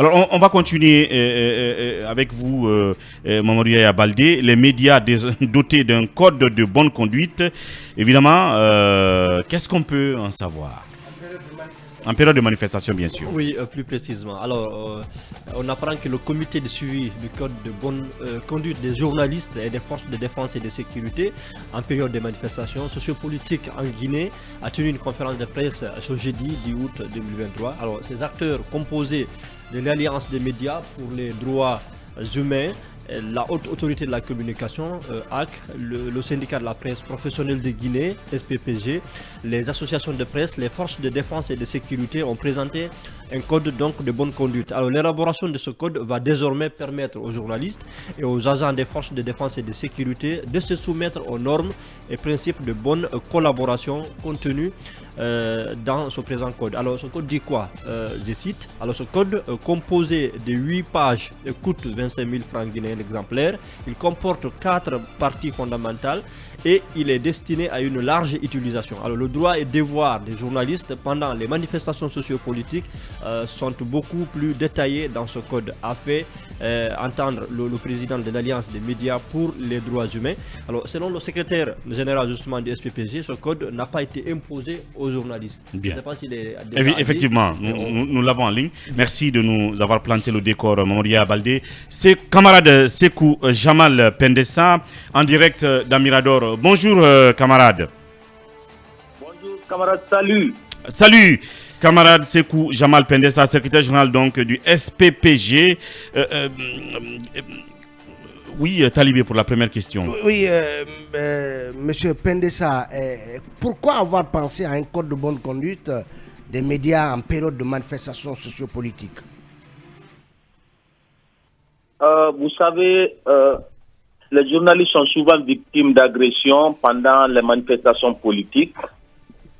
Alors, on va continuer avec vous, Mamadou Yaya Baldé. Les médias dotés d'un code de bonne conduite, évidemment, qu'est-ce qu'on peut en savoir? En période de manifestation, bien sûr. Oui, plus précisément. Alors, on apprend que le comité de suivi du code de bonne conduite des journalistes et des forces de défense et de sécurité en période de manifestation sociopolitique en Guinée a tenu une conférence de presse ce jeudi 10 août 2023. Alors, ces acteurs composés de l'Alliance des médias pour les droits humains, la haute autorité de la communication, AC, le syndicat de la presse professionnelle de Guinée, SPPG, les associations de presse, les forces de défense et de sécurité ont présenté un code donc de bonne conduite. Alors l'élaboration de ce code va désormais permettre aux journalistes et aux agents des forces de défense et de sécurité de se soumettre aux normes et principes de bonne collaboration contenus dans ce présent code. Alors ce code dit quoi? Je cite. Alors ce code composé de 8 pages coûte 25 000 francs guinéens exemplaire. Il comporte 4 parties fondamentales et il est destiné à une large utilisation. Alors le droit et devoir des journalistes pendant les manifestations sociopolitiques sont beaucoup plus détaillés dans ce code, a fait entendre le président de l'Alliance des médias pour les droits humains. Alors selon le secrétaire général justement du SPPG, ce code n'a pas été imposé aux journalistes. Bien. Je sais pas s'il est Effectivement, nous l'avons en ligne. Merci de nous avoir planté le décor, Mamadou Yaya Baldé. C'est camarade Sekou Jamal Pendessa en direct d'Amirador. Bonjour camarade. Bonjour camarade, salut. Salut camarade Sekou Jamal Pendessa, secrétaire général donc du SPPG. Oui, Talibé, pour la première question. Oui, monsieur Pendessa, pourquoi avoir pensé à un code de bonne conduite des médias en période de manifestation sociopolitique? Vous savez, les journalistes sont souvent victimes d'agressions pendant les manifestations politiques.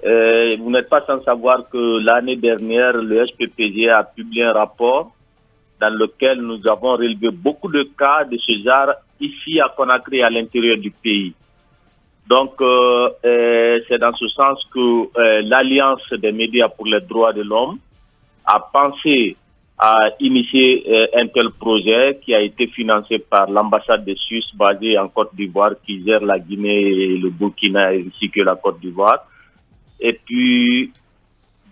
Vous n'êtes pas sans savoir que l'année dernière, le SPPG a publié un rapport dans lequel nous avons relevé beaucoup de cas de ce genre ici à Conakry, à l'intérieur du pays. Donc, c'est dans ce sens que l'Alliance des médias pour les droits de l'homme a pensé à initier un tel projet qui a été financé par l'ambassade de Suisse basée en Côte d'Ivoire qui gère la Guinée et le Burkina ainsi que la Côte d'Ivoire. Et puis,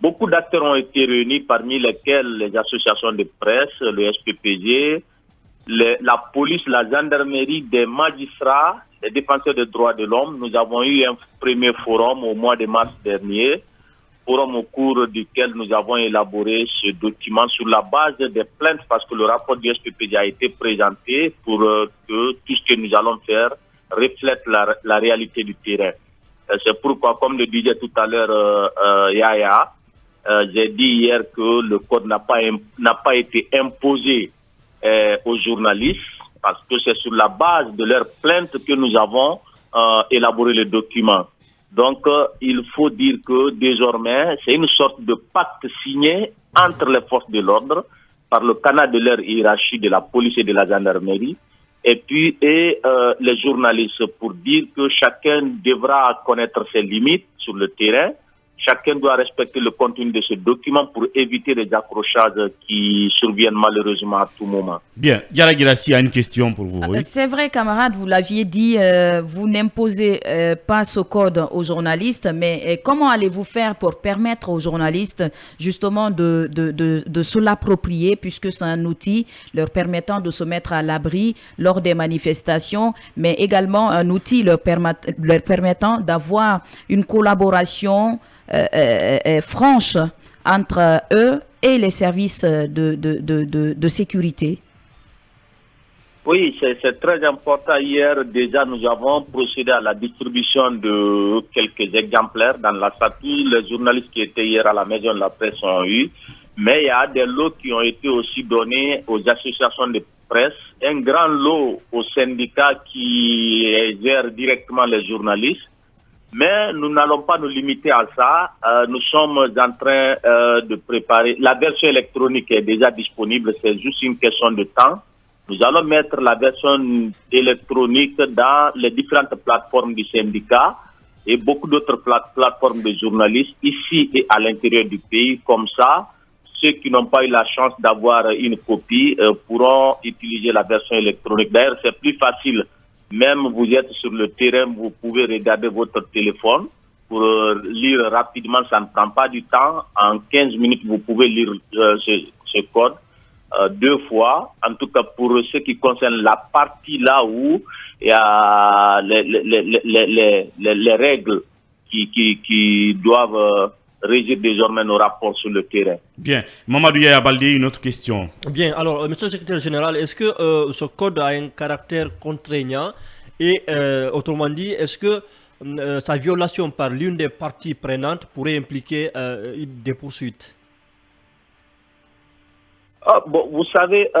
beaucoup d'acteurs ont été réunis, parmi lesquels les associations de presse, le SPPG, la police, la gendarmerie, des magistrats, les défenseurs des droits de l'homme. Nous avons eu un premier forum au mois de mars dernier, forum au cours duquel nous avons élaboré ce document sur la base des plaintes, parce que le rapport du SPPG a été présenté pour que tout ce que nous allons faire reflète la réalité du terrain. C'est pourquoi, comme le disait tout à l'heure Yaya, j'ai dit hier que le code n'a pas été imposé aux journalistes, parce que c'est sur la base de leurs plaintes que nous avons élaboré le document. Donc, il faut dire que désormais, c'est une sorte de pacte signé entre les forces de l'ordre par le canal de leur hiérarchie de la police et de la gendarmerie, et les journalistes, pour dire que chacun devra connaître ses limites sur le terrain. Chacun doit respecter le contenu de ce document pour éviter les accrochages qui surviennent malheureusement à tout moment. Bien, Yara Girassi a une question pour vous. Oui. C'est vrai, camarade, vous l'aviez dit, vous n'imposez pas ce code aux journalistes, mais comment allez-vous faire pour permettre aux journalistes justement de se l'approprier, puisque c'est un outil leur permettant de se mettre à l'abri lors des manifestations, mais également un outil leur permettant d'avoir une collaboration franche entre eux et les services de sécurité? Oui, c'est très important. Hier, déjà, nous avons procédé à la distribution de quelques exemplaires dans la salle. Tous les journalistes qui étaient hier à la maison de la presse ont eu. Mais il y a des lots qui ont été aussi donnés aux associations de presse, un grand lot aux syndicats qui gèrent directement les journalistes. Mais nous n'allons pas nous limiter à ça. Nous sommes en train de préparer. La version électronique est déjà disponible, c'est juste une question de temps. Nous allons mettre la version électronique dans les différentes plateformes du syndicat et beaucoup d'autres plateformes de journalistes ici et à l'intérieur du pays. Comme ça, ceux qui n'ont pas eu la chance d'avoir une copie pourront utiliser la version électronique. D'ailleurs, c'est plus facile. Même vous êtes sur le terrain, vous pouvez regarder votre téléphone pour lire rapidement. Ça ne prend pas du temps. En 15 minutes, vous pouvez lire ce code 2 fois. En tout cas, pour ce qui concerne la partie là où il y a les règles qui doivent régir désormais nos rapports sur le terrain. Bien. Mamadou Yaya Baldé, une autre question. Bien, alors, monsieur le secrétaire général, est-ce que ce code a un caractère contraignant et, autrement dit, est-ce que sa violation par l'une des parties prenantes pourrait impliquer des poursuites? Bon, vous savez,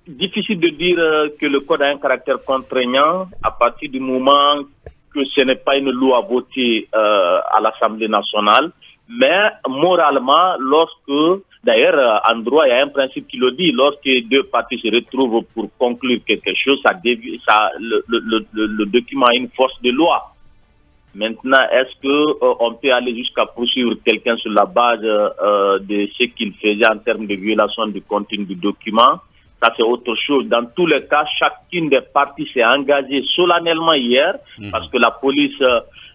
difficile de dire que le code a un caractère contraignant à partir du moment que ce n'est pas une loi votée à l'Assemblée nationale, mais moralement, lorsque, d'ailleurs, en droit, il y a un principe qui le dit, lorsque 2 parties se retrouvent pour conclure quelque chose, le document a une force de loi. Maintenant, est-ce qu'on peut aller jusqu'à poursuivre quelqu'un sur la base de ce qu'il faisait en termes de violation du contenu du document? Ça, c'est autre chose. Dans tous les cas, chacune des parties s'est engagée solennellement hier parce que la police,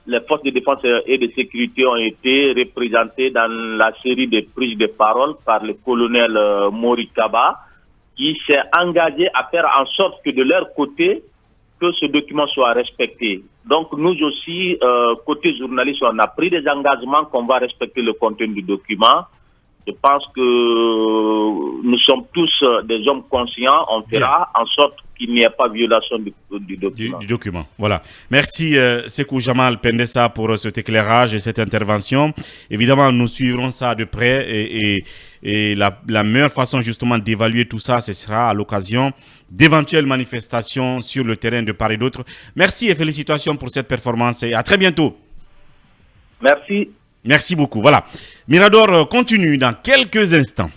les forces de défense et de sécurité ont été représentées dans la série de prises de parole par le colonel Mori Kaba qui s'est engagé à faire en sorte que de leur côté, que ce document soit respecté. Donc nous aussi, côté journaliste, on a pris des engagements qu'on va respecter le contenu du document. Je pense que nous sommes tous des hommes conscients. On fera en sorte qu'il n'y ait pas violation du document. Du document, voilà. Merci Sekou Jamal Pendessa pour cet éclairage et cette intervention. Évidemment, nous suivrons ça de près et la meilleure façon justement d'évaluer tout ça, ce sera à l'occasion d'éventuelles manifestations sur le terrain de part et d'autre. Merci et félicitations pour cette performance et à très bientôt. Merci. Merci beaucoup. Voilà. Mirador continue dans quelques instants.